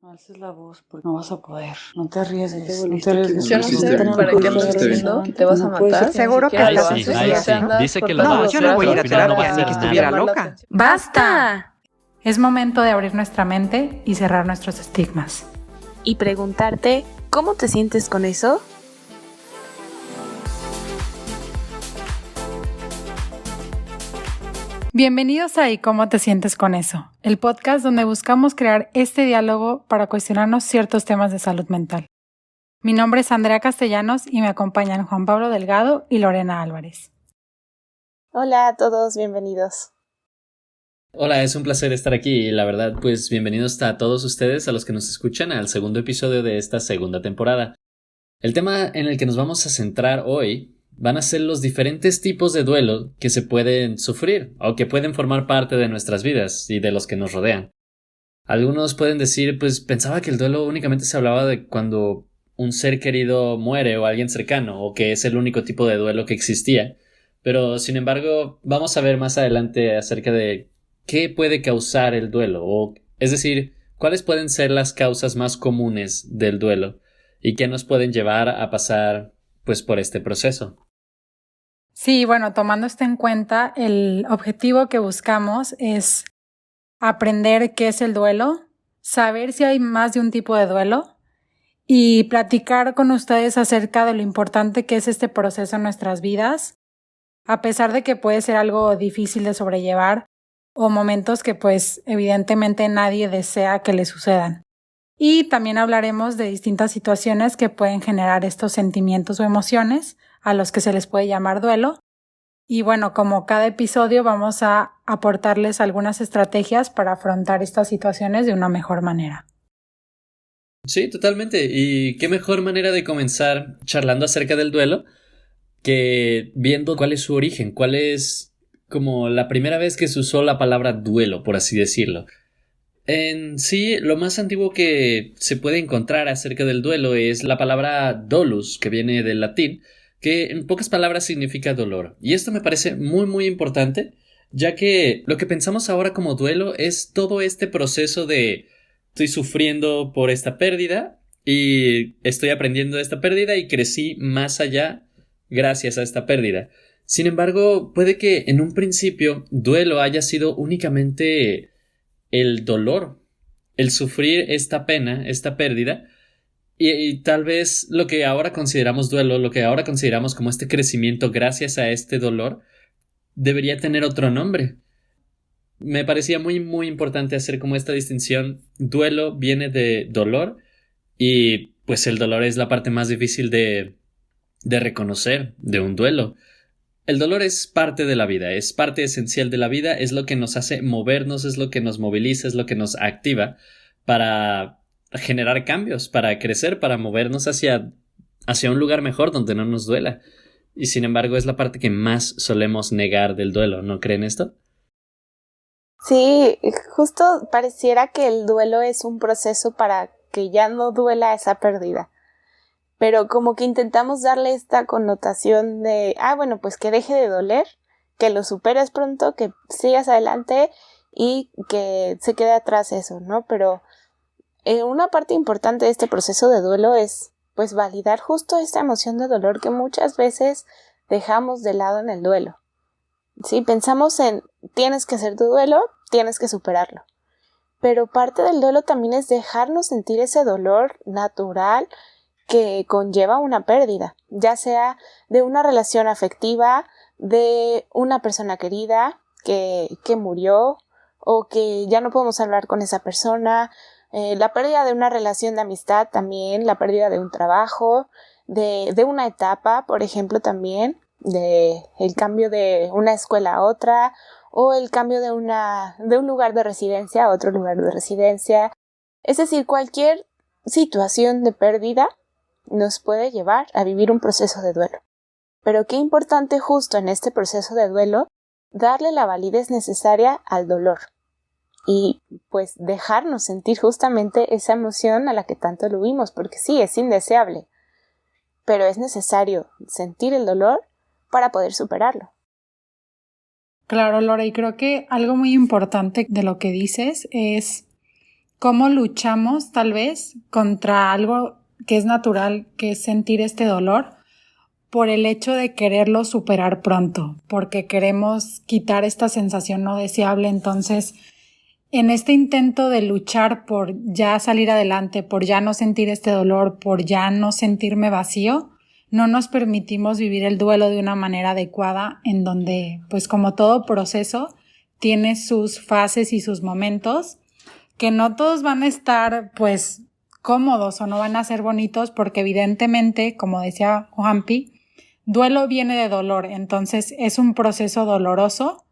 No alces la voz porque no vas a poder. No te arriesgues. No te arriesgues. Yo no sé para qué me estás diciendo que te vas a matar. Seguro que lo sí, haces. Dice que lo va a No, hacer, yo no voy a ir a pero al final no va a terapia, ni que hacer estuviera nada. loca. ¡Basta! Es momento de abrir nuestra mente y cerrar nuestros estigmas. Y preguntarte, ¿cómo te sientes con eso? Bienvenidos a ¿Y cómo te sientes con eso? El podcast donde buscamos crear este diálogo para cuestionarnos ciertos temas de salud mental. Mi nombre es Andrea Castellanos y me acompañan Juan Pablo Delgado y Lorena Álvarez. Hola a todos, bienvenidos. Hola, es un placer estar aquí y la verdad, pues bienvenidos a todos ustedes, a los que nos escuchan, al segundo episodio de esta segunda temporada. El tema en el que nos vamos a centrar hoy van a ser los diferentes tipos de duelo que se pueden sufrir o que pueden formar parte de nuestras vidas y de los que nos rodean. Algunos pueden decir, pues pensaba que el duelo únicamente se hablaba de cuando un ser querido muere o alguien cercano, o que es el único tipo de duelo que existía. Pero, sin embargo, vamos a ver más adelante acerca de qué puede causar el duelo, o, es decir, cuáles pueden ser las causas más comunes del duelo y qué nos pueden llevar a pasar, pues, por este proceso. Sí, bueno, tomando esto en cuenta, el objetivo que buscamos es aprender qué es el duelo, saber si hay más de un tipo de duelo y platicar con ustedes acerca de lo importante que es este proceso en nuestras vidas, a pesar de que puede ser algo difícil de sobrellevar o momentos que pues evidentemente nadie desea que le sucedan. Y también hablaremos de distintas situaciones que pueden generar estos sentimientos o emociones a los que se les puede llamar duelo. Y bueno, como cada episodio vamos a aportarles algunas estrategias para afrontar estas situaciones de una mejor manera. Sí, totalmente. Y qué mejor manera de comenzar charlando acerca del duelo que viendo cuál es su origen, cuál es como la primera vez que se usó la palabra duelo, por así decirlo. En sí, lo más antiguo que se puede encontrar acerca del duelo es la palabra dolus, que viene del latín, que en pocas palabras significa dolor. Y esto me parece muy muy importante, ya que lo que pensamos ahora como duelo es todo este proceso de estoy sufriendo por esta pérdida y estoy aprendiendo de esta pérdida y crecí más allá gracias a esta pérdida. Sin embargo, puede que en un principio duelo haya sido únicamente el dolor, el sufrir esta pena, esta pérdida, y tal vez lo que ahora consideramos duelo, lo que ahora consideramos como este crecimiento gracias a este dolor, debería tener otro nombre. Me parecía muy muy importante hacer como esta distinción. Duelo viene de dolor y pues el dolor es la parte más difícil de reconocer de un duelo. El dolor es parte de la vida, es parte esencial de la vida, es lo que nos hace movernos, es lo que nos moviliza, es lo que nos activa para generar cambios, para crecer, para movernos hacia un lugar mejor donde no nos duela. Y sin embargo es la parte que más solemos negar del duelo, ¿no creen esto? Sí, justo pareciera que el duelo es un proceso para que ya no duela esa pérdida. Pero como que intentamos darle esta connotación de, bueno, pues que deje de doler, que lo superes pronto, que sigas adelante y que se quede atrás eso, ¿no? Pero una parte importante de este proceso de duelo es, pues, validar justo esta emoción de dolor que muchas veces dejamos de lado en el duelo. Sí, pensamos en, tienes que hacer tu duelo, tienes que superarlo. Pero parte del duelo también es dejarnos sentir ese dolor natural que conlleva una pérdida, ya sea de una relación afectiva, de una persona querida que murió o que ya no podemos hablar con esa persona, la pérdida de una relación de amistad también, la pérdida de un trabajo, de una etapa, por ejemplo, también, de el cambio de una escuela a otra o el cambio de un lugar de residencia a otro lugar de residencia. Es decir, cualquier situación de pérdida nos puede llevar a vivir un proceso de duelo. Pero qué importante justo en este proceso de duelo darle la validez necesaria al dolor y pues dejarnos sentir justamente esa emoción a la que tanto lo vimos, porque sí, es indeseable, pero es necesario sentir el dolor para poder superarlo. Claro, Lore, y creo que algo muy importante de lo que dices es cómo luchamos tal vez contra algo que es natural, que es sentir este dolor, por el hecho de quererlo superar pronto, porque queremos quitar esta sensación no deseable. Entonces, en este intento de luchar por ya salir adelante, por ya no sentir este dolor, por ya no sentirme vacío, no nos permitimos vivir el duelo de una manera adecuada, en donde, pues como todo proceso, tiene sus fases y sus momentos, que no todos van a estar, pues, cómodos o no van a ser bonitos, porque evidentemente, como decía Juanpi, duelo viene de dolor, entonces es un proceso doloroso,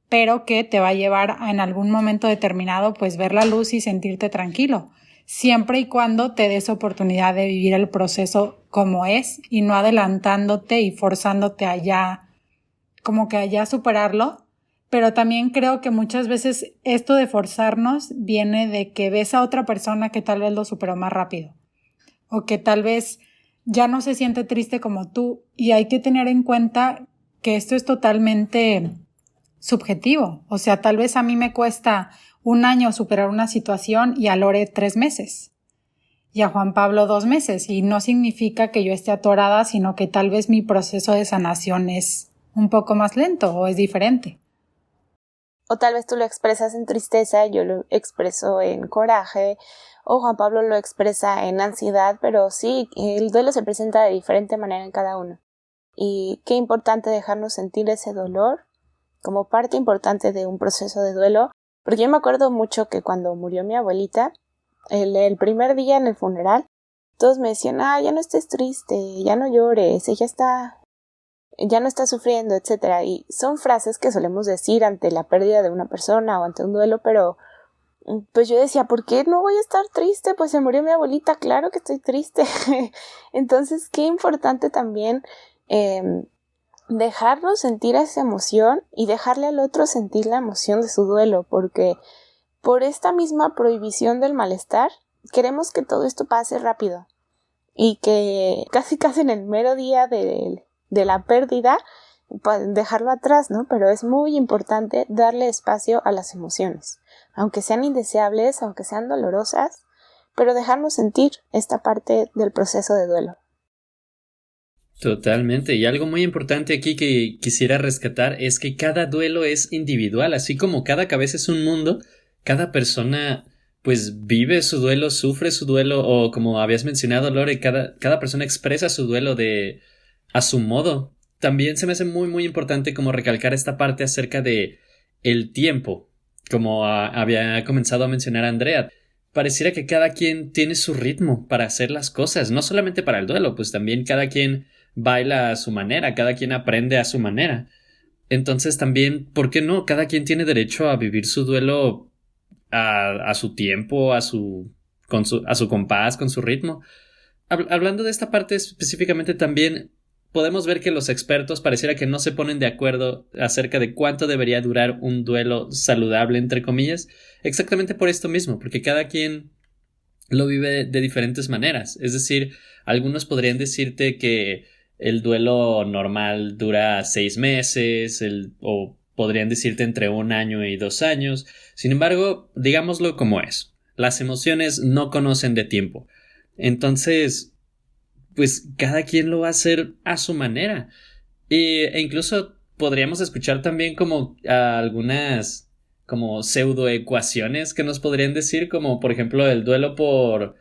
pero que te va a llevar a, en algún momento determinado, pues ver la luz y sentirte tranquilo, siempre y cuando te des oportunidad de vivir el proceso como es y no adelantándote y forzándote allá, como que allá superarlo. Pero también creo que muchas veces esto de forzarnos viene de que ves a otra persona que tal vez lo superó más rápido o que tal vez ya no se siente triste como tú, y hay que tener en cuenta que esto es totalmente subjetivo. O sea, tal vez a mí me cuesta 1 año superar una situación y a Lore 3 meses y a Juan Pablo 2 meses, y no significa que yo esté atorada, sino que tal vez mi proceso de sanación es un poco más lento o es diferente. O tal vez tú lo expresas en tristeza, yo lo expreso en coraje, o Juan Pablo lo expresa en ansiedad, pero sí, el duelo se presenta de diferente manera en cada uno. Y qué importante dejarnos sentir ese dolor como parte importante de un proceso de duelo, porque yo me acuerdo mucho que cuando murió mi abuelita, el primer día en el funeral, todos me decían, ya no estés triste, ya no llores, ya no está sufriendo, etcétera. Y son frases que solemos decir ante la pérdida de una persona o ante un duelo, pero pues yo decía, ¿por qué no voy a estar triste? Pues se murió mi abuelita, claro que estoy triste. Entonces, qué importante también dejarnos sentir esa emoción y dejarle al otro sentir la emoción de su duelo, porque por esta misma prohibición del malestar, queremos que todo esto pase rápido y que casi en el mero día de la pérdida, dejarlo atrás, ¿no? Pero es muy importante darle espacio a las emociones, aunque sean indeseables, aunque sean dolorosas, pero dejarnos sentir esta parte del proceso de duelo. Totalmente, y algo muy importante aquí que quisiera rescatar es que cada duelo es individual, así como cada cabeza es un mundo, cada persona pues vive su duelo, sufre su duelo, o como habías mencionado, Lore, cada persona expresa su duelo a su modo. También se me hace muy muy importante como recalcar esta parte acerca de el tiempo, como había comenzado a mencionar Andrea. Pareciera que cada quien tiene su ritmo para hacer las cosas, no solamente para el duelo, pues también cada quien baila a su manera, cada quien aprende a su manera. Entonces también, ¿por qué no? Cada quien tiene derecho a vivir su duelo a su tiempo, a su compás, con su ritmo. Hablando de esta parte específicamente, también podemos ver que los expertos pareciera que no se ponen de acuerdo acerca de cuánto debería durar un duelo saludable, entre comillas, exactamente por esto mismo, porque cada quien lo vive de diferentes maneras. Es decir, algunos podrían decirte que el duelo normal dura 6 meses, o podrían decirte entre 1 año y 2 años. Sin embargo, digámoslo como es. Las emociones no conocen de tiempo. Entonces, pues cada quien lo va a hacer a su manera. E incluso podríamos escuchar también como algunas como pseudoecuaciones que nos podrían decir, como por ejemplo el duelo por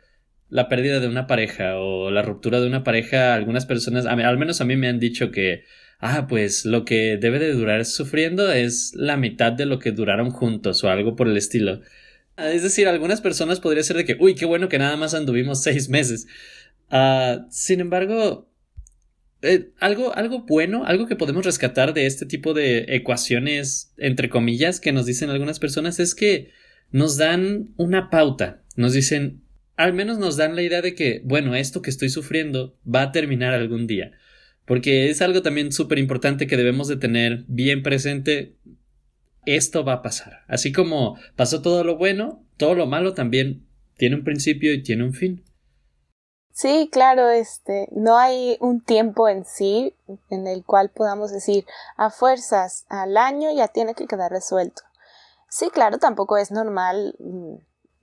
la pérdida de una pareja o la ruptura de una pareja. Algunas personas, al menos a mí me han dicho que pues lo que debe de durar sufriendo es la mitad de lo que duraron juntos o algo por el estilo. Es decir, algunas personas podría ser de que, uy, qué bueno que nada más anduvimos 6 meses. Sin embargo, algo bueno, algo que podemos rescatar de este tipo de ecuaciones, entre comillas, que nos dicen algunas personas, es que nos dan una pauta. Nos dicen, al menos nos dan la idea de que, bueno, esto que estoy sufriendo va a terminar algún día. Porque es algo también súper importante que debemos de tener bien presente. Esto va a pasar. Así como pasó todo lo bueno, todo lo malo también tiene un principio y tiene un fin. Sí, claro, no hay un tiempo en sí en el cual podamos decir a fuerzas al año ya tiene que quedar resuelto. Sí, claro, tampoco es normal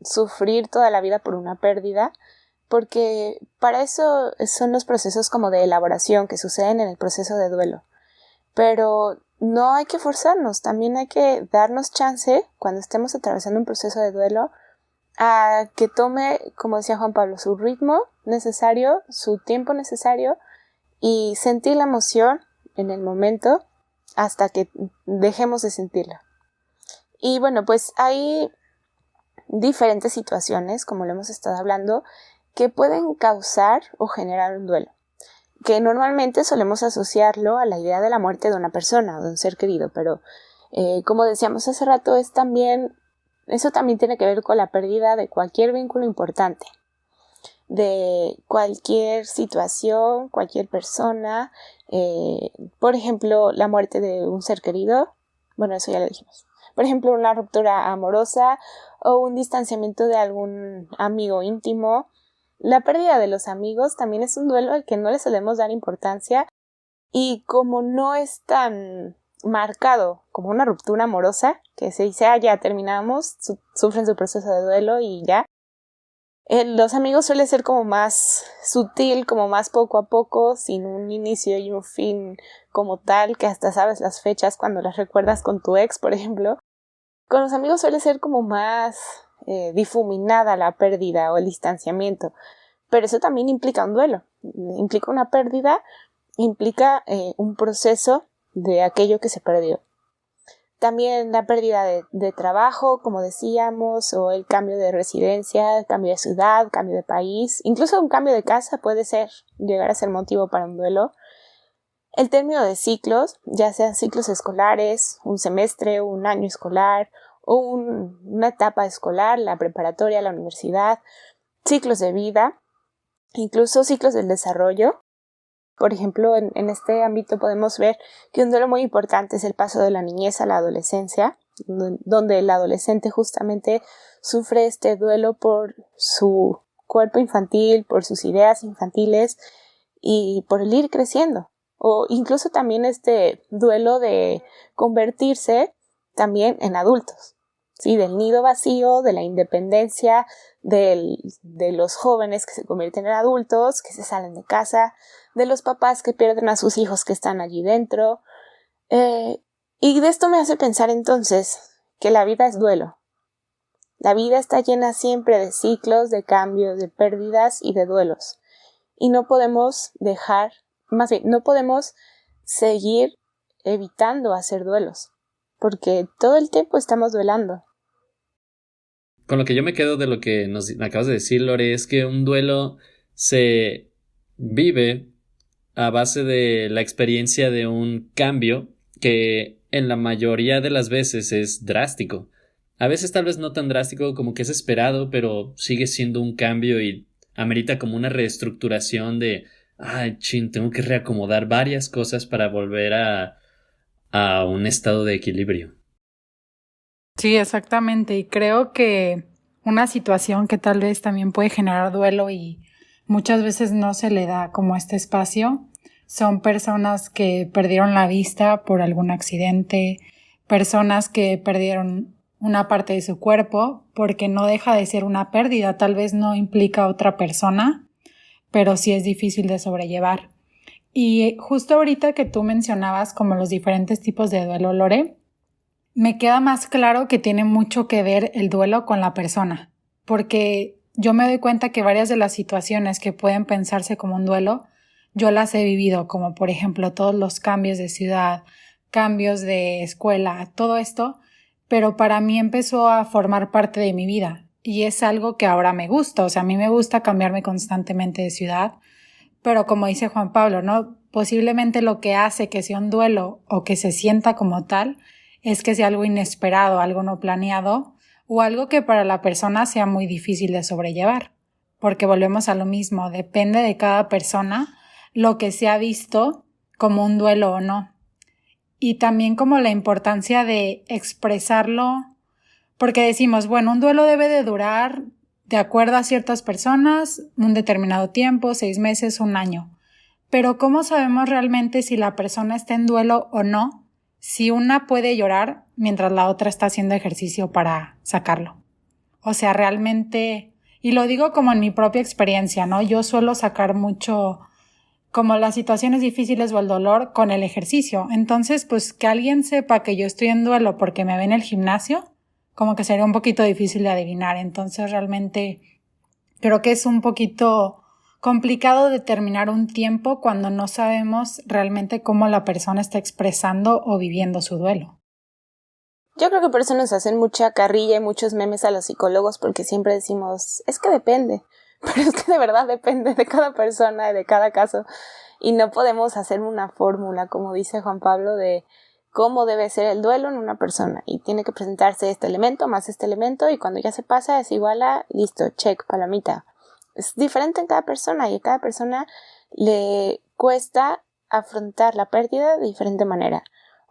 sufrir toda la vida por una pérdida, porque para eso son los procesos como de elaboración que suceden en el proceso de duelo. Pero no hay que forzarnos, también hay que darnos chance cuando estemos atravesando un proceso de duelo a que tome, como decía Juan Pablo, su ritmo necesario, su tiempo necesario y sentir la emoción en el momento hasta que dejemos de sentirla. Y bueno, pues hay diferentes situaciones, como lo hemos estado hablando, que pueden causar o generar un duelo, que normalmente solemos asociarlo a la idea de la muerte de una persona o de un ser querido, pero como decíamos hace rato, eso también tiene que ver con la pérdida de cualquier vínculo importante, de cualquier situación, cualquier persona, por ejemplo, la muerte de un ser querido, bueno, eso ya lo dijimos. Por ejemplo, una ruptura amorosa o un distanciamiento de algún amigo íntimo. La pérdida de los amigos también es un duelo al que no le solemos dar importancia y como no es tan marcado como una ruptura amorosa, que se dice, ya terminamos, sufren su proceso de duelo y ya. Los amigos suele ser como más sutil, como más poco a poco, sin un inicio y un fin como tal, que hasta sabes las fechas cuando las recuerdas con tu ex, por ejemplo. Con los amigos suele ser como más difuminada la pérdida o el distanciamiento, pero eso también implica un duelo, implica una pérdida, implica un proceso de aquello que se perdió. También la pérdida de trabajo, como decíamos, o el cambio de residencia, el cambio de ciudad, cambio de país, incluso un cambio de casa puede llegar a ser motivo para un duelo. El término de ciclos, ya sean ciclos escolares, un semestre, un año escolar, o una etapa escolar, la preparatoria, la universidad, ciclos de vida, incluso ciclos del desarrollo. Por ejemplo, en este ámbito podemos ver que un duelo muy importante es el paso de la niñez a la adolescencia, donde el adolescente justamente sufre este duelo por su cuerpo infantil, por sus ideas infantiles y por el ir creciendo. O incluso también este duelo de convertirse también en adultos, ¿sí? Del nido vacío, de la independencia, de los jóvenes que se convierten en adultos, que se salen de casa, de los papás que pierden a sus hijos que están allí dentro. Y de esto me hace pensar entonces que la vida es duelo. La vida está llena siempre de ciclos, de cambios, de pérdidas y de duelos. Y no podemos no podemos seguir evitando hacer duelos, porque todo el tiempo estamos duelando. Con lo que yo me quedo de lo que nos acabas de decir, Lore, es que un duelo se vive a base de la experiencia de un cambio que en la mayoría de las veces es drástico. A veces tal vez no tan drástico como que es esperado, pero sigue siendo un cambio y amerita como una reestructuración de tengo que reacomodar varias cosas para volver a un estado de equilibrio. Sí, exactamente. Y creo que una situación que tal vez también puede generar duelo y muchas veces no se le da como este espacio son personas que perdieron la vista por algún accidente, personas que perdieron una parte de su cuerpo, porque no deja de ser una pérdida, tal vez no implica a otra persona, pero sí es difícil de sobrellevar. Y justo ahorita que tú mencionabas como los diferentes tipos de duelo, Lore, me queda más claro que tiene mucho que ver el duelo con la persona, porque yo me doy cuenta que varias de las situaciones que pueden pensarse como un duelo, yo las he vivido, como por ejemplo todos los cambios de ciudad, cambios de escuela, todo esto, pero para mí empezó a formar parte de mi vida y es algo que ahora me gusta, o sea, a mí me gusta cambiarme constantemente de ciudad, pero como dice Juan Pablo, ¿no? Posiblemente lo que hace que sea un duelo o que se sienta como tal es que sea algo inesperado, algo no planeado o algo que para la persona sea muy difícil de sobrellevar, porque volvemos a lo mismo, depende de cada persona lo que se ha visto como un duelo o no. Y también como la importancia de expresarlo, porque decimos, bueno, un duelo debe de durar de acuerdo a ciertas personas un determinado tiempo, 6 meses, 1 año. Pero ¿cómo sabemos realmente si la persona está en duelo o no? Si una puede llorar mientras la otra está haciendo ejercicio para sacarlo. O sea, realmente, y lo digo como en mi propia experiencia, ¿no? Yo suelo sacar mucho como las situaciones difíciles o el dolor con el ejercicio. Entonces, pues que alguien sepa que yo estoy en duelo porque me ve en el gimnasio, como que sería un poquito difícil de adivinar. Entonces, realmente creo que es un poquito complicado determinar un tiempo cuando no sabemos realmente cómo la persona está expresando o viviendo su duelo. Yo creo que por eso nos hacen mucha carrilla y muchos memes a los psicólogos, porque siempre decimos, es que depende, pero es que de verdad depende de cada persona y de cada caso, y no podemos hacer una fórmula, como dice Juan Pablo, de cómo debe ser el duelo en una persona, y tiene que presentarse este elemento más este elemento, y cuando ya se pasa es igual a, listo, check, palomita. Es diferente en cada persona, y a cada persona le cuesta afrontar la pérdida de diferente manera,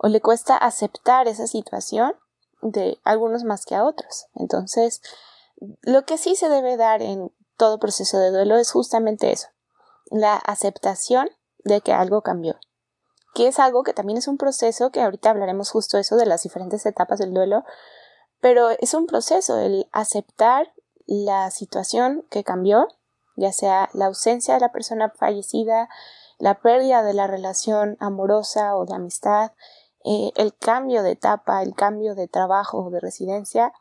o le cuesta aceptar esa situación, de algunos más que a otros. Entonces, lo que sí se debe dar en todo proceso de duelo es justamente eso, la aceptación de que algo cambió, que es algo que también es un proceso, que ahorita hablaremos justo eso de las diferentes etapas del duelo, pero es un proceso el aceptar la situación que cambió, ya sea la ausencia de la persona fallecida, la pérdida de la relación amorosa o de amistad, el cambio de etapa, el cambio de trabajo o de residencia,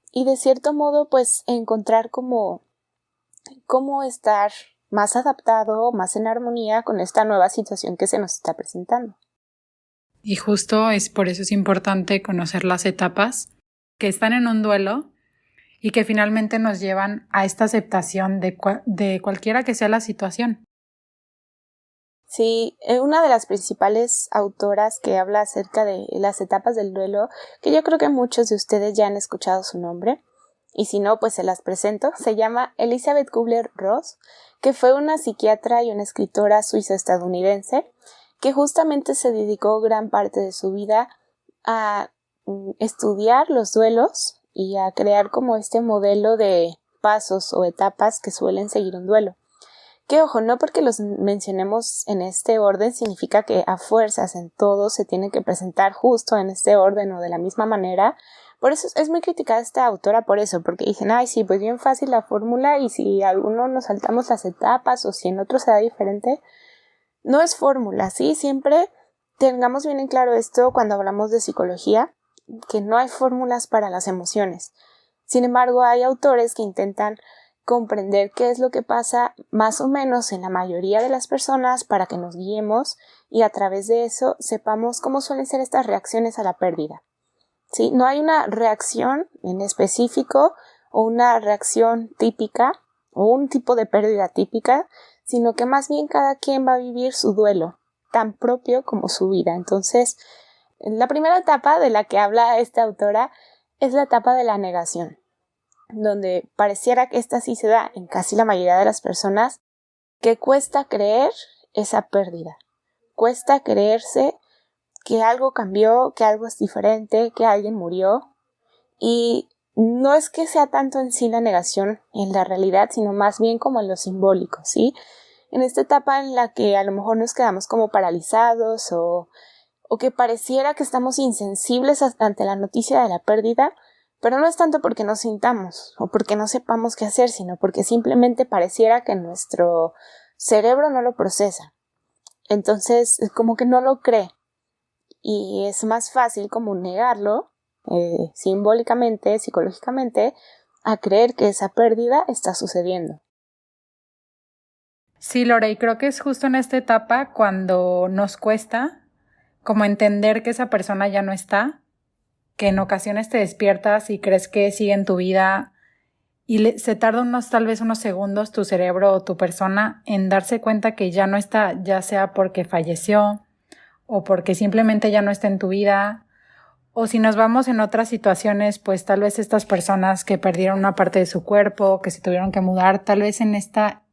y de cierto modo pues encontrar cómo estar más adaptado, más en armonía con esta nueva situación que se nos está presentando. Y justo es por eso es importante conocer las etapas que están en un duelo y que finalmente nos llevan a esta aceptación de cualquiera que sea la situación. Sí, una de las principales autoras que habla acerca de las etapas del duelo, que yo creo que muchos de ustedes ya han escuchado su nombre, y si no, pues se las presento, se llama Elizabeth Kubler-Ross, que fue una psiquiatra y una escritora suiza-estadounidense, que justamente se dedicó gran parte de su vida a estudiar los duelos y a crear como este modelo de pasos o etapas que suelen seguir un duelo. Que ojo, no porque los mencionemos en este orden significa que a fuerzas en todo se tiene que presentar justo en este orden o de la misma manera. Por eso es muy criticada esta autora por eso, porque dicen, ay sí, pues bien fácil la fórmula y si alguno nos saltamos las etapas o si en otro se da diferente, no es fórmula, ¿sí? Siempre tengamos bien en claro esto cuando hablamos de psicología, que no hay fórmulas para las emociones. Sin embargo, hay autores que intentan comprender qué es lo que pasa más o menos en la mayoría de las personas para que nos guiemos y a través de eso sepamos cómo suelen ser estas reacciones a la pérdida. ¿Sí? No hay una reacción en específico o una reacción típica o un tipo de pérdida típica, sino que más bien cada quien va a vivir su duelo, tan propio como su vida. Entonces, la primera etapa de la que habla esta autora es la etapa de la negación, donde pareciera que esta sí se da en casi la mayoría de las personas, que cuesta creer esa pérdida, cuesta creerse que algo cambió, que algo es diferente, que alguien murió, y no es que sea tanto en sí la negación en la realidad, sino más bien como en lo simbólico, ¿sí? En esta etapa en la que a lo mejor nos quedamos como paralizados o que pareciera que estamos insensibles ante la noticia de la pérdida, pero no es tanto porque no sintamos o porque no sepamos qué hacer, sino porque simplemente pareciera que nuestro cerebro no lo procesa. Entonces, como que no lo cree. Y es más fácil como negarlo, simbólicamente, psicológicamente, a creer que esa pérdida está sucediendo. Sí, Lore, y creo que es justo en esta etapa cuando nos cuesta como entender que esa persona ya no está, que en ocasiones te despiertas y crees que sigue en tu vida y se tarda tal vez unos segundos tu cerebro o tu persona en darse cuenta que ya no está, ya sea porque falleció o porque simplemente ya no está en tu vida, o si nos vamos en otras situaciones, pues tal vez estas personas que perdieron una parte de su cuerpo, que se tuvieron que mudar, tal vez en esta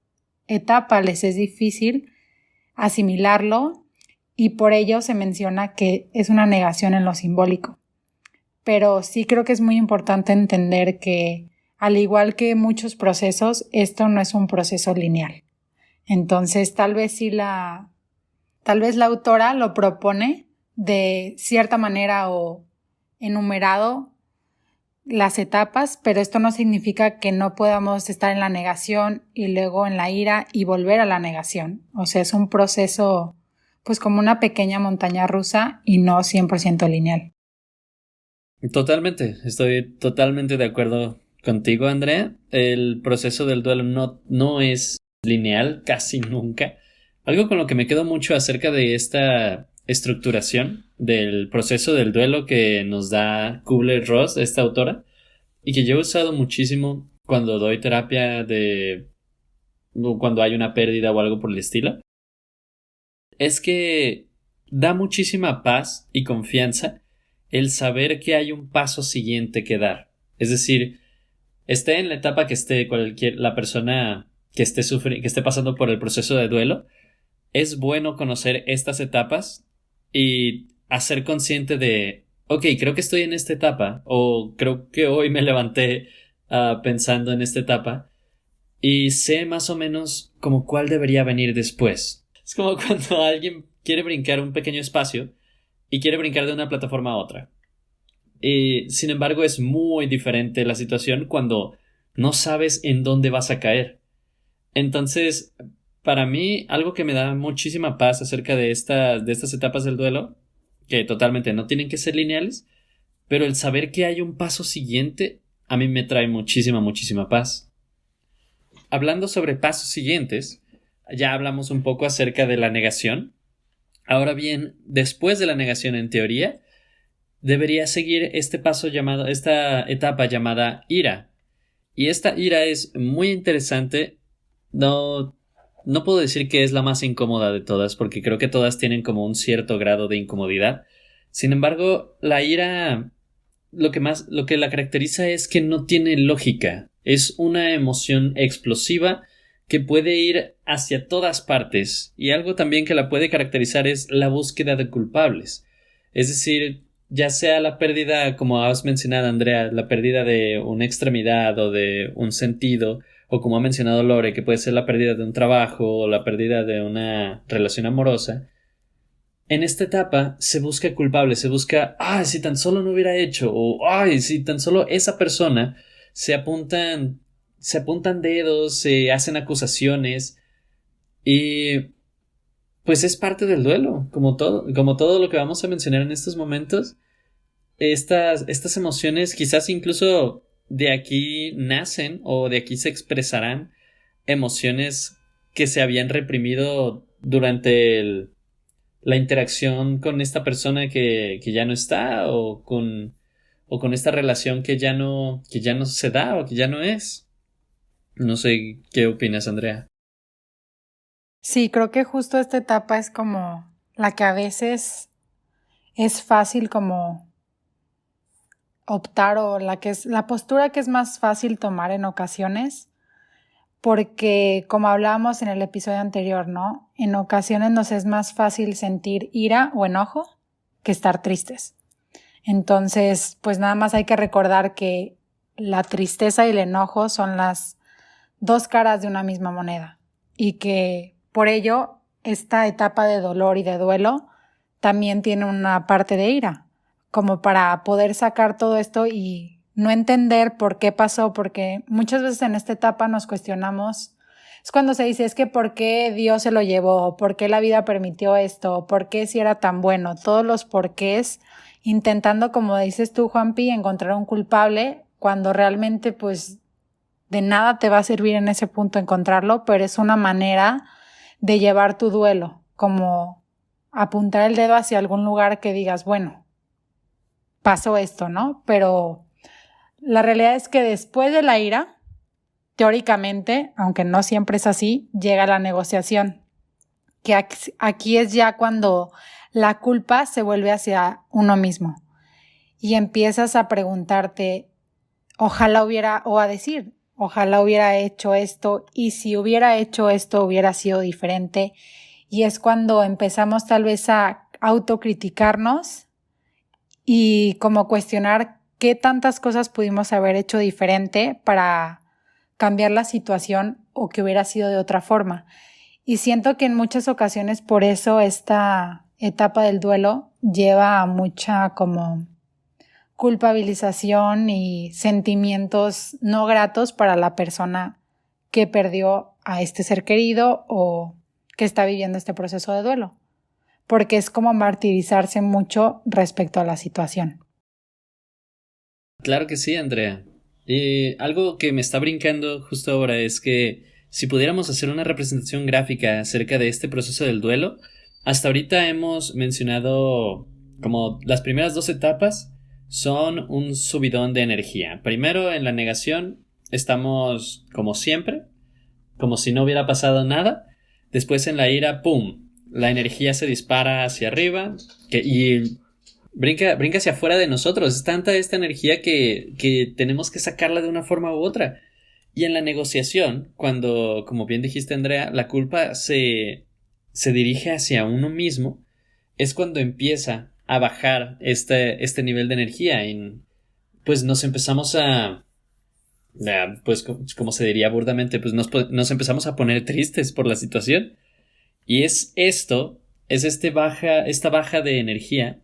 etapa les es difícil asimilarlo y por ello se menciona que es una negación en lo simbólico. Pero sí creo que es muy importante entender que, al igual que muchos procesos, esto no es un proceso lineal. Entonces, tal vez la autora lo propone de cierta manera o enumerado las etapas, pero esto no significa que no podamos estar en la negación y luego en la ira y volver a la negación. O sea, es un proceso pues como una pequeña montaña rusa y no 100% lineal. Totalmente, estoy totalmente de acuerdo contigo, Andrea. El proceso del duelo no es lineal, casi nunca. Algo con lo que me quedo mucho acerca de esta estructuración del proceso del duelo que nos da Kübler-Ross, esta autora, y que yo he usado muchísimo cuando doy terapia cuando hay una pérdida o algo por el estilo, es que da muchísima paz y confianza el saber que hay un paso siguiente que dar. Es decir, esté en la etapa que esté la persona que esté pasando por el proceso de duelo, es bueno conocer estas etapas y hacer consciente de, ok, creo que estoy en esta etapa, o creo que hoy me levanté pensando en esta etapa, y sé más o menos como cuál debería venir después. Es como cuando alguien quiere brincar un pequeño espacio y quiere brincar de una plataforma a otra. Y, sin embargo, es muy diferente la situación cuando no sabes en dónde vas a caer. Entonces, para mí, algo que me da muchísima paz acerca de estas etapas del duelo, que totalmente no tienen que ser lineales, pero el saber que hay un paso siguiente, a mí me trae muchísima paz. Hablando sobre pasos siguientes, ya hablamos un poco acerca de la negación. Ahora bien, después de la negación, en teoría, debería seguir esta etapa llamada ira. Y esta ira es muy interesante. No puedo decir que es la más incómoda de todas, porque creo que todas tienen como un cierto grado de incomodidad. Sin embargo, la ira, lo que la caracteriza es que no tiene lógica. Es una emoción explosiva que puede ir hacia todas partes, y algo también que la puede caracterizar es la búsqueda de culpables. Es decir, ya sea la pérdida, como has mencionado, Andrea, la pérdida de una extremidad o de un sentido, o como ha mencionado Lore, que puede ser la pérdida de un trabajo o la pérdida de una relación amorosa. En esta etapa se busca culpable, se busca, si tan solo no hubiera hecho, o si tan solo esa persona, se apuntan dedos, se hacen acusaciones, y pues es parte del duelo, como todo lo que vamos a mencionar en estos momentos. Estas emociones quizás incluso de aquí nacen o de aquí se expresarán emociones que se habían reprimido durante la interacción con esta persona que ya no está, o con esta relación que ya no se da o que ya no es. No sé qué opinas, Andrea. Sí, creo que justo esta etapa es como la que a veces es fácil como optar, o la postura que es más fácil tomar en ocasiones, porque como hablábamos en el episodio anterior, ¿no? En ocasiones nos es más fácil sentir ira o enojo que estar tristes. Entonces, pues nada más hay que recordar que la tristeza y el enojo son las dos caras de una misma moneda, y que por ello esta etapa de dolor y de duelo también tiene una parte de ira, como para poder sacar todo esto y no entender por qué pasó, porque muchas veces en esta etapa nos cuestionamos. Es cuando se dice, es que ¿por qué Dios se lo llevó? ¿Por qué la vida permitió esto? ¿Por qué si era tan bueno? Todos los porqués, intentando, como dices tú, Juanpi, encontrar un culpable, cuando realmente pues de nada te va a servir en ese punto encontrarlo, pero es una manera de llevar tu duelo, como apuntar el dedo hacia algún lugar que digas, bueno, pasó esto, ¿no? Pero la realidad es que después de la ira, teóricamente, aunque no siempre es así, llega la negociación, que aquí es ya cuando la culpa se vuelve hacia uno mismo y empiezas a preguntarte, ojalá hubiera hecho esto, y si hubiera hecho esto hubiera sido diferente, y es cuando empezamos tal vez a autocriticarnos y como cuestionar qué tantas cosas pudimos haber hecho diferente para cambiar la situación o que hubiera sido de otra forma. Y siento que en muchas ocasiones por eso esta etapa del duelo lleva a mucha como culpabilización y sentimientos no gratos para la persona que perdió a este ser querido o que está viviendo este proceso de duelo, porque es como martirizarse mucho respecto a la situación. Claro que sí, Andrea. Algo que me está brincando justo ahora es que si pudiéramos hacer una representación gráfica acerca de este proceso del duelo, hasta ahorita hemos mencionado como las primeras 2 etapas son un subidón de energía. Primero, en la negación, estamos como siempre, como si no hubiera pasado nada. Después, en la ira, ¡pum!, la energía se dispara hacia arriba y brinca hacia afuera de nosotros. Es tanta esta energía que tenemos que sacarla de una forma u otra. Y en la negociación, cuando, como bien dijiste, Andrea, la culpa se dirige hacia uno mismo, es cuando empieza a bajar este nivel de energía. Pues nos empezamos pues como se diría burdamente, pues nos empezamos a poner tristes por la situación. Y esta baja de energía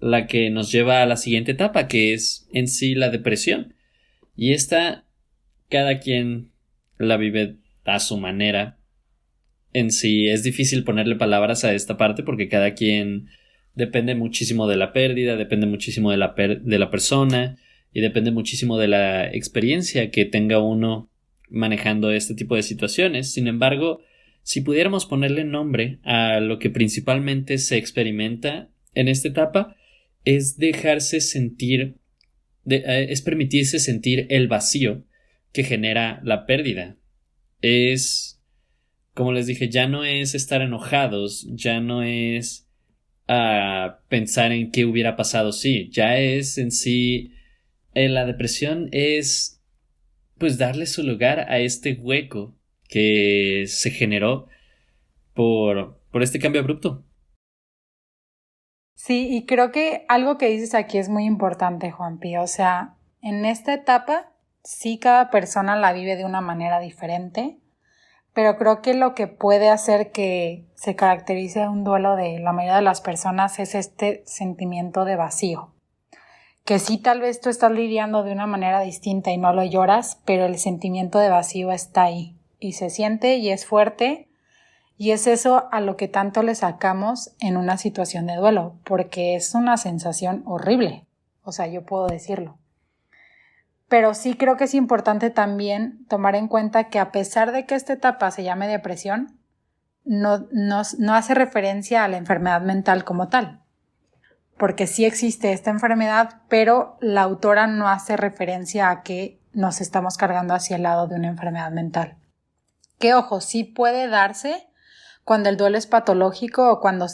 la que nos lleva a la siguiente etapa, que es en sí la depresión. Y cada quien la vive a su manera. En sí es difícil ponerle palabras a esta parte porque cada quien depende muchísimo de la pérdida, depende muchísimo de la persona y depende muchísimo de la experiencia que tenga uno manejando este tipo de situaciones. Sin embargo, si pudiéramos ponerle nombre a lo que principalmente se experimenta en esta etapa, es dejarse sentir, es permitirse sentir el vacío que genera la pérdida. Es, como les dije, ya no es estar enojados, ya no es pensar en qué hubiera pasado si, ya es en sí, la depresión es pues darle su lugar a este hueco que se generó por este cambio abrupto. Sí, y creo que algo que dices aquí es muy importante, Juanpi. O sea, en esta etapa sí cada persona la vive de una manera diferente, pero creo que lo que puede hacer que se caracterice un duelo de la mayoría de las personas es este sentimiento de vacío. Que sí, tal vez tú estás lidiando de una manera distinta y no lo lloras, pero el sentimiento de vacío está ahí y se siente y es fuerte. Y es eso a lo que tanto le sacamos en una situación de duelo, porque es una sensación horrible. O sea, yo puedo decirlo. Pero sí creo que es importante también tomar en cuenta que a pesar de que esta etapa se llame depresión, no hace referencia a la enfermedad mental como tal. Porque sí existe esta enfermedad, pero la autora no hace referencia a que nos estamos cargando hacia el lado de una enfermedad mental. Que, ojo, sí puede darse cuando el duelo es patológico o cuando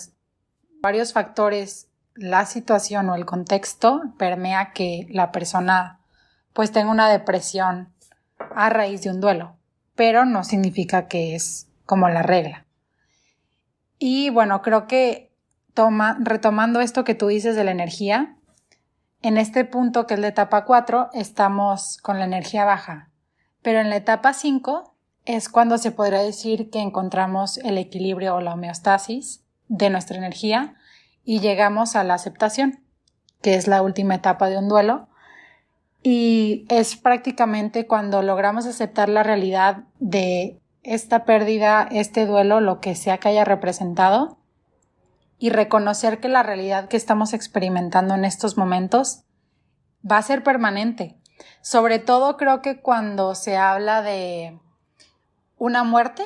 varios factores, la situación o el contexto permea que la persona pues tenga una depresión a raíz de un duelo, pero no significa que es como la regla. Y bueno, creo que retomando esto que tú dices de la energía, en este punto que es la etapa 4 estamos con la energía baja, pero en la etapa 5 es cuando se podría decir que encontramos el equilibrio o la homeostasis de nuestra energía y llegamos a la aceptación, que es la última etapa de un duelo. Y es prácticamente cuando logramos aceptar la realidad de esta pérdida, este duelo, lo que sea que haya representado, y reconocer que la realidad que estamos experimentando en estos momentos va a ser permanente. Sobre todo creo que cuando se habla de una muerte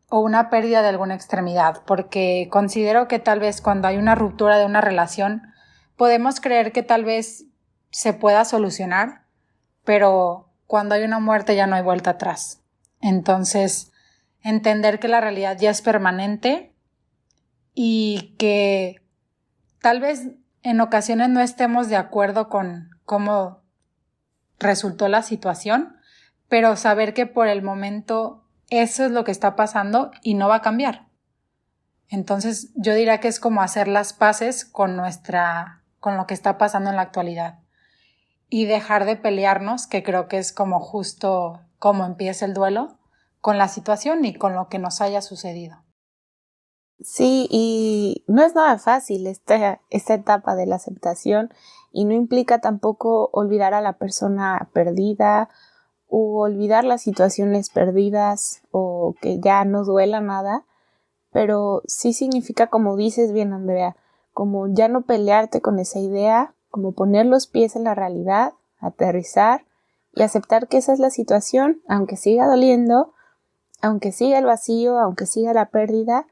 o una pérdida de alguna extremidad, porque considero que tal vez cuando hay una ruptura de una relación podemos creer que tal vez se pueda solucionar, pero cuando hay una muerte ya no hay vuelta atrás. Entonces, entender que la realidad ya es permanente y que tal vez en ocasiones no estemos de acuerdo con cómo resultó la situación, pero saber que por el momento eso es lo que está pasando y no va a cambiar. Entonces, yo diría que es como hacer las paces con lo que está pasando en la actualidad y dejar de pelearnos, que creo que es como justo como empieza el duelo, con la situación y con lo que nos haya sucedido. Sí, y no es nada fácil esta etapa de la aceptación y no implica tampoco olvidar a la persona perdida o olvidar las situaciones perdidas o que ya no duela nada, pero sí significa, como dices bien, Andrea, como ya no pelearte con esa idea, como poner los pies en la realidad, aterrizar y aceptar que esa es la situación, aunque siga doliendo, aunque siga el vacío, aunque siga la pérdida,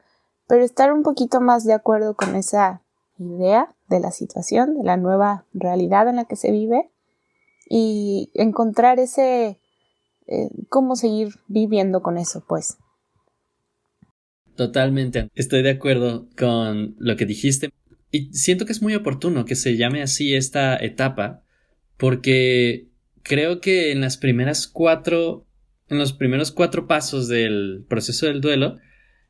pero estar un poquito más de acuerdo con esa idea de la situación, de la nueva realidad en la que se vive y encontrar cómo seguir viviendo con eso, pues. Totalmente. Estoy de acuerdo con lo que dijiste. Y siento que es muy oportuno que se llame así esta etapa, porque creo que en los primeros 4 pasos del proceso del duelo,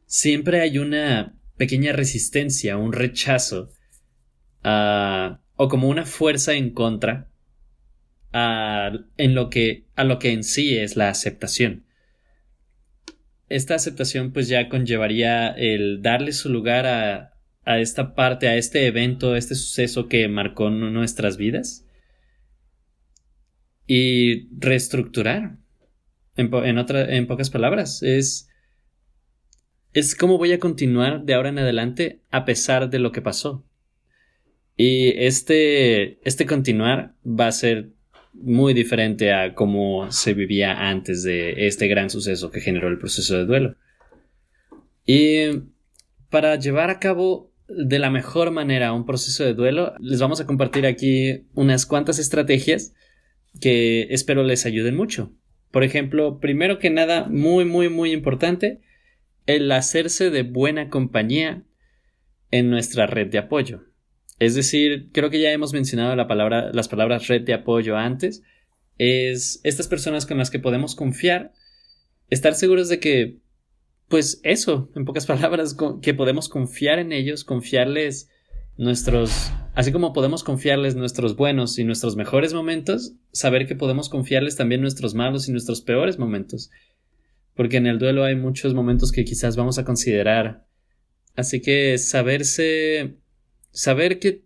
siempre hay una pequeña resistencia, un rechazo, o como una fuerza en contra a lo que en sí es la aceptación. Esta aceptación pues ya conllevaría el darle su lugar a esta parte, a este evento, a este suceso que marcó nuestras vidas y reestructurar. En pocas palabras, es cómo voy a continuar de ahora en adelante a pesar de lo que pasó. Y este continuar va a ser muy diferente a cómo se vivía antes de este gran suceso que generó el proceso de duelo. Y para llevar a cabo de la mejor manera un proceso de duelo, les vamos a compartir aquí unas cuantas estrategias que espero les ayuden mucho. Por ejemplo, primero que nada, muy, muy, muy importante, el hacerse de buena compañía en nuestra red de apoyo. Es decir, creo que ya hemos mencionado las palabras red de apoyo antes. Es estas personas con las que podemos confiar, estar seguros de que, pues eso, en pocas palabras, que podemos confiar en ellos, confiarles así como podemos confiarles nuestros buenos y nuestros mejores momentos, saber que podemos confiarles también nuestros malos y nuestros peores momentos. Porque en el duelo hay muchos momentos que quizás vamos a considerar. Así que saber que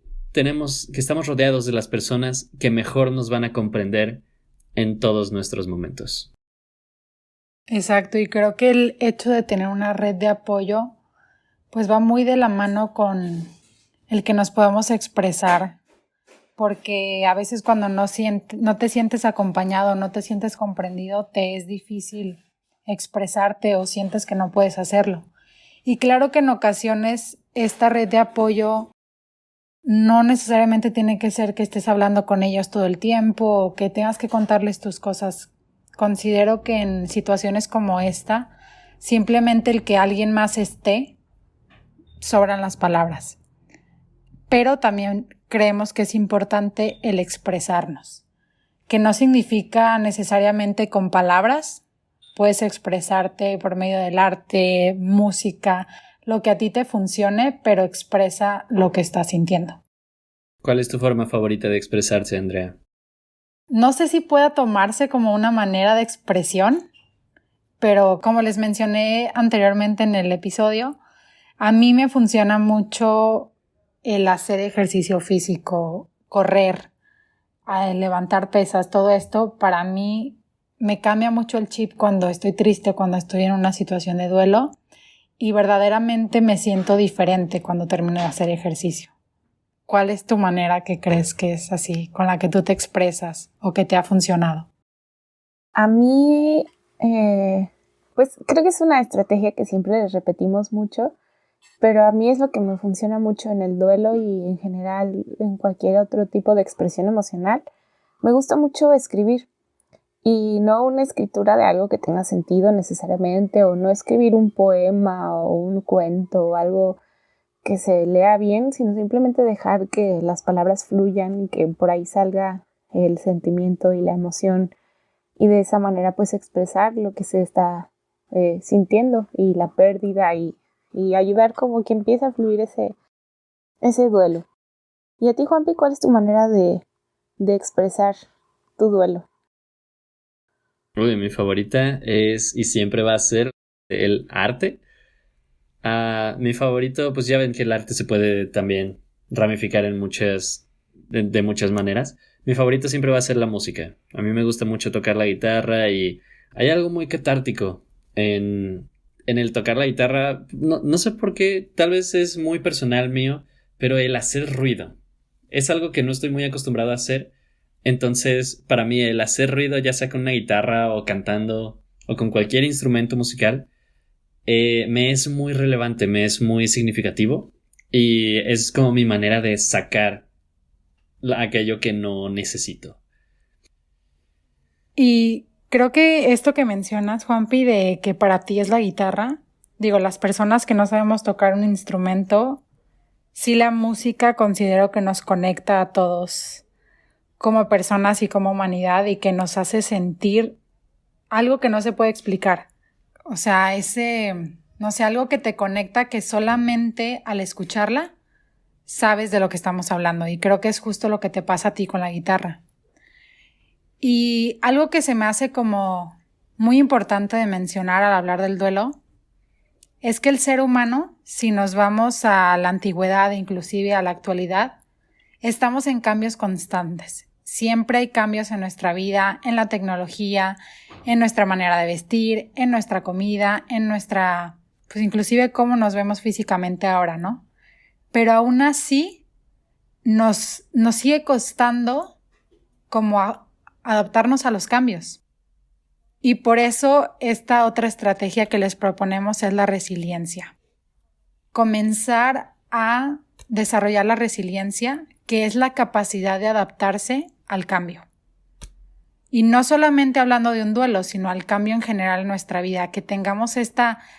estamos rodeados de las personas que mejor nos van a comprender en todos nuestros momentos. Exacto, y creo que el hecho de tener una red de apoyo pues va muy de la mano con el que nos podemos expresar, porque a veces cuando no te sientes acompañado, no te sientes comprendido, te es difícil expresarte o sientes que no puedes hacerlo. Y claro que en ocasiones esta red de apoyo no necesariamente tiene que ser que estés hablando con ellos todo el tiempo o que tengas que contarles tus cosas. Considero que en situaciones como esta, simplemente el que alguien más esté, sobran las palabras. Pero también creemos que es importante el expresarnos, que no significa necesariamente con palabras. Puedes expresarte por medio del arte, música, lo que a ti te funcione, pero expresa lo que estás sintiendo. ¿Cuál es tu forma favorita de expresarse, Andrea? No sé si pueda tomarse como una manera de expresión, pero como les mencioné anteriormente en el episodio, a mí me funciona mucho el hacer ejercicio físico, correr, levantar pesas, todo esto para mí me cambia mucho el chip cuando estoy triste, cuando estoy en una situación de duelo y verdaderamente me siento diferente cuando termino de hacer ejercicio. ¿Cuál es tu manera que crees que es así, con la que tú te expresas o que te ha funcionado? A mí, pues creo que es una estrategia que siempre les repetimos mucho, pero a mí es lo que me funciona mucho en el duelo y en general en cualquier otro tipo de expresión emocional. Me gusta mucho escribir y no una escritura de algo que tenga sentido necesariamente o no escribir un poema o un cuento o algo que se lea bien, sino simplemente dejar que las palabras fluyan y que por ahí salga el sentimiento y la emoción y de esa manera pues expresar lo que se está sintiendo y la pérdida y ayudar como que empiece a fluir ese duelo. ¿Y a ti, Juanpi, cuál es tu manera de expresar tu duelo? Uy, mi favorita es y siempre va a ser el arte. Mi favorito, pues ya ven que el arte se puede también ramificar en de muchas maneras. Mi favorito siempre va a ser la música. A mí me gusta mucho tocar la guitarra y hay algo muy catártico en el tocar la guitarra. No sé por qué, tal vez es muy personal mío, pero el hacer ruido es algo que no estoy muy acostumbrado a hacer. Entonces, para mí el hacer ruido, ya sea con una guitarra o cantando o con cualquier instrumento musical, me es muy relevante, me es muy significativo y es como mi manera de sacar aquello que no necesito. Y creo que esto que mencionas, Juanpi, de que para ti es la guitarra, digo, las personas que no sabemos tocar un instrumento, sí, la música considero que nos conecta a todos como personas y como humanidad y que nos hace sentir algo que no se puede explicar. O sea, no sé, algo que te conecta que solamente al escucharla sabes de lo que estamos hablando, y creo que es justo lo que te pasa a ti con la guitarra. Y algo que se me hace como muy importante de mencionar al hablar del duelo es que el ser humano, si nos vamos a la antigüedad, inclusive a la actualidad, estamos en cambios constantes. Siempre hay cambios en nuestra vida, en la tecnología, en nuestra manera de vestir, en nuestra comida, en nuestra, pues inclusive cómo nos vemos físicamente ahora, ¿no? Pero aún así nos sigue costando como adaptarnos a los cambios. Y por eso esta otra estrategia que les proponemos es la resiliencia. Comenzar a desarrollar la resiliencia, que es la capacidad de adaptarse al cambio. Y no solamente hablando de un duelo, sino al cambio en general en nuestra vida, que tengamos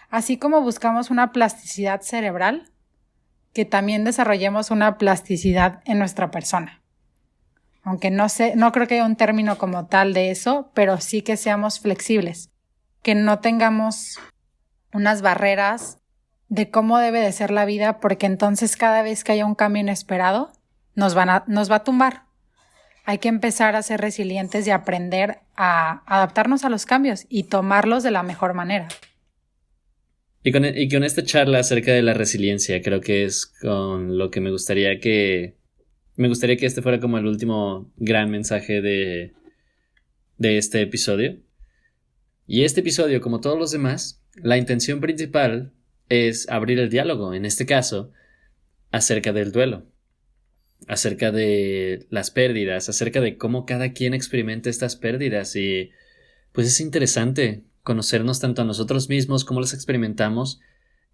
así como buscamos una plasticidad cerebral, que también desarrollemos una plasticidad en nuestra persona. Aunque no creo que haya un término como tal de eso, pero sí que seamos flexibles, que no tengamos unas barreras de cómo debe de ser la vida, porque entonces cada vez que haya un cambio inesperado, nos va a tumbar. Hay que empezar a ser resilientes y aprender a adaptarnos a los cambios y tomarlos de la mejor manera. Y con esta charla acerca de la resiliencia, creo que es con lo que me gustaría que este fuera como el último gran mensaje de este episodio. Y este episodio, como todos los demás, la intención principal es abrir el diálogo, en este caso, acerca del duelo, acerca de las pérdidas, acerca de cómo cada quien experimenta estas pérdidas. Y pues es interesante conocernos tanto a nosotros mismos, cómo las experimentamos,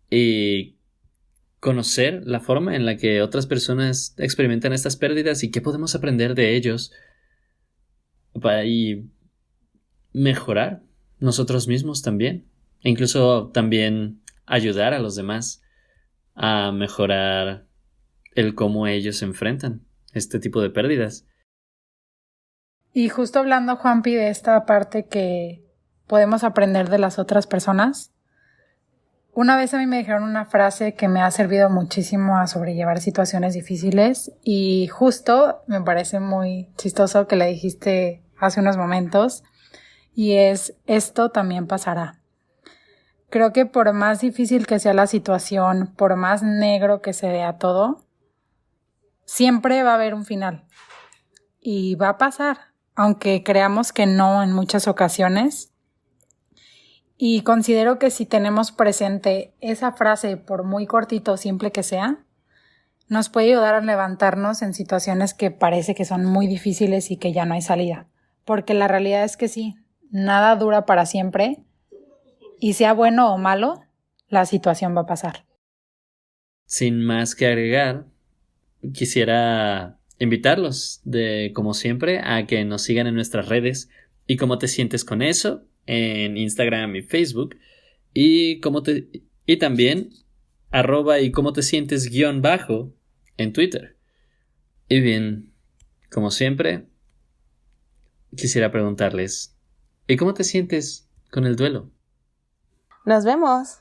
y conocer la forma en la que otras personas experimentan estas pérdidas y qué podemos aprender de ellos y mejorar nosotros mismos también, e incluso también ayudar a los demás a mejorar el cómo ellos enfrentan este tipo de pérdidas. Y justo hablando, Juanpi, de esta parte que podemos aprender de las otras personas, una vez a mí me dijeron una frase que me ha servido muchísimo a sobrellevar situaciones difíciles, y justo me parece muy chistoso que la dijiste hace unos momentos, y es: esto también pasará. Creo que por más difícil que sea la situación, por más negro que se vea todo, siempre va a haber un final y va a pasar, aunque creamos que no en muchas ocasiones. Y considero que si tenemos presente esa frase, por muy cortito o simple que sea, nos puede ayudar a levantarnos en situaciones que parece que son muy difíciles y que ya no hay salida. Porque la realidad es que sí, nada dura para siempre, y sea bueno o malo, la situación va a pasar. Sin más que agregar, quisiera invitarlos, como siempre, a que nos sigan en nuestras redes. ¿Y cómo te sientes con eso? En Instagram y Facebook, y también @ y cómo te sientes _ en Twitter. Y bien, como siempre, quisiera preguntarles: ¿y cómo te sientes con el duelo? Nos vemos.